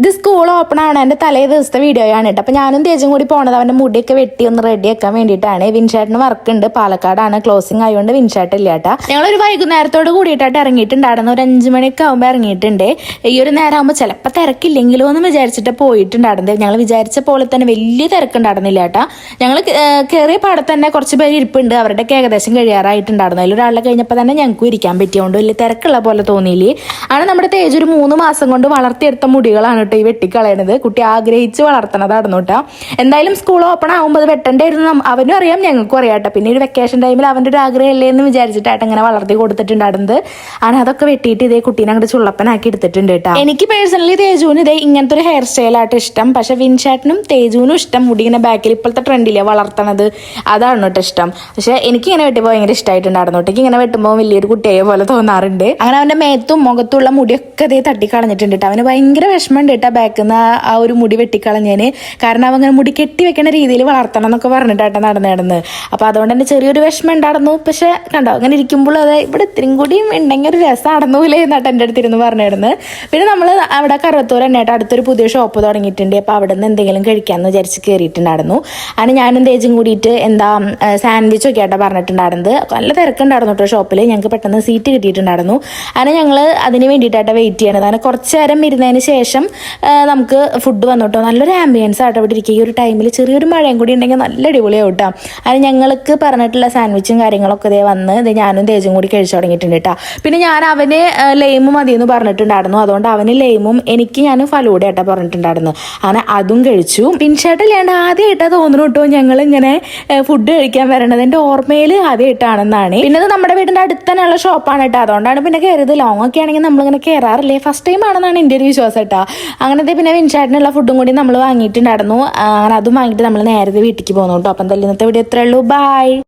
ഇത് school open ആവണതിന്റെ തലേ ദിവസത്തെ വീഡിയോയാണ് കേട്ടോ. അപ്പൊ ഞാനും തേജും കൂടി പോണത് അവന്റെ മുടിയൊക്കെ വെട്ടി ഒന്ന് റെഡി ആക്കാൻ വേണ്ടിയിട്ടാണ്. വിൻഷാട്ടിന് വർക്ക് ഉണ്ട്, പാലക്കാടാണ്, ക്ലോസിംഗ് ആയതുകൊണ്ട് വിൻഷാട്ട് ഇല്ല കേട്ടാ. ഞങ്ങളൊരു വൈകുന്നേരത്തോട് കൂടിയിട്ടായിട്ട് ഇറങ്ങിയിട്ടുണ്ടായിരുന്നു. ഒരു 5 മണിയൊക്കെ ആകുമ്പോൾ ഇറങ്ങിയിട്ടുണ്ട്. ഈ ഒരു നേരം ആകുമ്പോൾ ചിലപ്പോൾ തിരക്കില്ലെങ്കിലോ എന്ന് വിചാരിച്ചിട്ട് പോയിട്ടുണ്ടായിരുന്നത്. ഞങ്ങൾ വിചാരിച്ച പോലെ തന്നെ വലിയ തിരക്കുണ്ടായിരുന്നില്ല കേട്ടാ. ഞങ്ങൾ കയറിയ പാടത്ത് തന്നെ കുറച്ച് പേര് ഇരിപ്പുണ്ട്. അവരുടെയൊക്കെ ഏകദേശം കഴിയാറായിട്ടുണ്ടായിരുന്നു. അതിലൊരാളെ കഴിഞ്ഞപ്പോൾ തന്നെ ഞങ്ങൾക്കും ഇരിക്കാൻ പറ്റിയോണ്ട് വലിയ തിരക്കുള്ള പോലെ തോന്നിയില്ലേ. ആണ് നമ്മുടെ തേജ് ഒരു 3 മാസം കൊണ്ട് വളർത്തിയെടുത്ത മുടികളാണ് ഈ വെട്ടിക്കളയണത്. കുട്ടി ആഗ്രഹിച്ച് വളർത്തണതായിരുന്നു കേട്ടോ. എന്തായാലും സ്കൂൾ ഓപ്പൺ ആകുമ്പോൾ അത് വെട്ടേണ്ടായിരുന്നു. അവനും അറിയാം, ഞങ്ങൾക്കും അറിയാം കേട്ടോ. പിന്നെ ഒരു വെക്കേഷൻ ടൈമിൽ അവൻ്റെ ഒരു ആഗ്രഹമല്ലേ എന്ന് വിചാരിച്ചിട്ടായിട്ട് അങ്ങനെ വളർത്തി കൊടുത്തിട്ടുണ്ടായിരുന്നത്. ആണ് അതൊക്കെ വെട്ടിയിട്ട് ഇതേ കുട്ടീനെ അങ്ങോട്ട് ചുള്ളപ്പനാക്കി എടുത്തിട്ടുണ്ട് കേട്ടോ. എനിക്ക് പേഴ്സണലി തേജുവിന് ഇതേ ഇങ്ങനത്തെ ഒരു ഹെയർ സ്റ്റൈലായിട്ട് ഇഷ്ടം. പക്ഷെ വിൻഷാട്ടിനും തേജുവിനും ഇഷ്ടം മുടി ഇങ്ങനെ ബാക്കിൽ ഇപ്പോഴത്തെ ട്രെൻഡിലെ വളർത്തണത്, അതാണ് കേട്ടോ ഇഷ്ടം. പക്ഷെ എനിക്ക് ഇങ്ങനെ വെട്ടിപ്പോൾ ഭയങ്കര ഇഷ്ടമായിട്ടുണ്ടായിരുന്നു കേട്ടോ. ഇങ്ങനെ വെട്ടുമ്പോൾ വലിയൊരു കുട്ടിയെ പോലെ തോന്നാറുണ്ട്. അങ്ങനെ അവൻ്റെ മേത്തും മുഖത്തുള്ള മുടിയൊക്കെ അതേ തട്ടിക്കളഞ്ഞിട്ടുണ്ട് കേട്ടോ. അവന് ഭയങ്കര വിഷമമുണ്ട് കേട്ടോ ബാക്കിൽ ആ ഒരു മുടി വെട്ടിക്കളഞ്ഞേന്. കാരണം അവങ്ങനെ മുടി കെട്ടി വെക്കണ രീതിയിൽ വളർത്തണം എന്നൊക്കെ പറഞ്ഞിട്ടായിട്ട് നടന്ന്. അപ്പൊ അതുകൊണ്ട് തന്നെ ചെറിയൊരു വിഷമം ഉണ്ടായിരുന്നു. പക്ഷെ കണ്ടോ അങ്ങനെ ഇരിക്കുമ്പോൾ അത് ഇവിടെ ഇത്തിരി കൂടിയും ഉണ്ടെങ്കിൽ ഒരു രസം നടന്നൂലേ എന്നിട്ട് എൻ്റെ അടുത്തിരുന്ന് പറഞ്ഞിരുന്നു. പിന്നെ നമ്മൾ അവിടെ കറുവത്തൂർ തന്നെയായിട്ട് അടുത്തൊരു പുതിയ ഷോപ്പ് തുടങ്ങിയിട്ടുണ്ട്. അപ്പോൾ അവിടെ നിന്ന് എന്തെങ്കിലും കഴിക്കാമെന്ന് വിചാരിച്ച് കയറിയിട്ടുണ്ടായിരുന്നു. അതിന് ഞാനും തേജും കൂടിയിട്ട് എന്താ സാൻഡ്വിച്ച് ഒക്കെ ആയിട്ടാണ് പറഞ്ഞിട്ടുണ്ടായിരുന്നത്. നല്ല തിരക്കുണ്ടായിരുന്നു കേട്ടോ ഷോപ്പിൽ. ഞങ്ങൾക്ക് പെട്ടെന്ന് സീറ്റ് കിട്ടിയിട്ടുണ്ടായിരുന്നു. അങ്ങനെ ഞങ്ങൾ അതിന് വേണ്ടിയിട്ടായിട്ട് വെയിറ്റ് ചെയ്യണത്. അങ്ങനെ കുറച്ച് നേരം ഇരുന്നതിന് ശേഷം നമുക്ക് ഫുഡ് വന്നോട്ടോ. നല്ലൊരു ആംബിയൻസ് ആട്ടോ ഇവിടെ ഇരിക്കുക. ഈ ഒരു ടൈമിൽ ചെറിയൊരു മഴയും കൂടി ഉണ്ടെങ്കിൽ നല്ല അടിപൊളിയാവും കേട്ടോ. അതിന് ഞങ്ങൾക്ക് പറഞ്ഞിട്ടുള്ള സാൻഡ്വിച്ചും കാര്യങ്ങളൊക്കെ ഇതേ വന്ന് ഞാനും തേജും കൂടി കഴിച്ചു തുടങ്ങിയിട്ടുണ്ട് കേട്ടോ. പിന്നെ ഞാൻ അവന് ലെയിമും മതിയെന്ന് പറഞ്ഞിട്ടുണ്ടായിരുന്നു. അതുകൊണ്ട് അവന് ലെയിമും എനിക്ക് ഞാൻ ഫലൂഡ ആയിട്ടാ പറഞ്ഞിട്ടുണ്ടായിരുന്നു. അങ്ങനെ അതും കഴിച്ചു. പിൻഷാട്ടില്ലാണ്ട് ആദ്യമായിട്ടാണ് തോന്നുന്നു കേട്ടോ ഞങ്ങൾ ഇങ്ങനെ ഫുഡ് കഴിക്കാൻ വരണത്. എൻ്റെ ഓർമ്മയിൽ ആദ്യമായിട്ടാണെന്നാണ്. പിന്നെ അത് നമ്മുടെ വീടിൻ്റെ അടുത്ത് തന്നെയുള്ള ഷോപ്പാണ് കേട്ടോ. അതുകൊണ്ടാണ് പിന്നെ കയറിയത്. ലോങ് ഒക്കെ ആണെങ്കിൽ നമ്മളിങ്ങനെ കയറാറില്ലേ, ഫസ്റ്റ് ടൈം ആണെന്നാണ് എൻ്റെ ഒരു വിശ്വാസം കേട്ടോ. അങ്ങനത്തെ പിന്നെ വിൻഷാട്ടിനുള്ള ഫുഡും കൂടി നമ്മൾ വാങ്ങിയിട്ടുണ്ടായിരുന്നു. അങ്ങനെ അതും വാങ്ങിയിട്ട് നമ്മൾ നേരത്തെ വീട്ടിലേക്ക് പോകുന്നു കേട്ടോ. അപ്പം എന്തായാലും ഇന്നത്തെ വീഡിയോ ഇത്രയേ ഉള്ളൂ. ബൈ.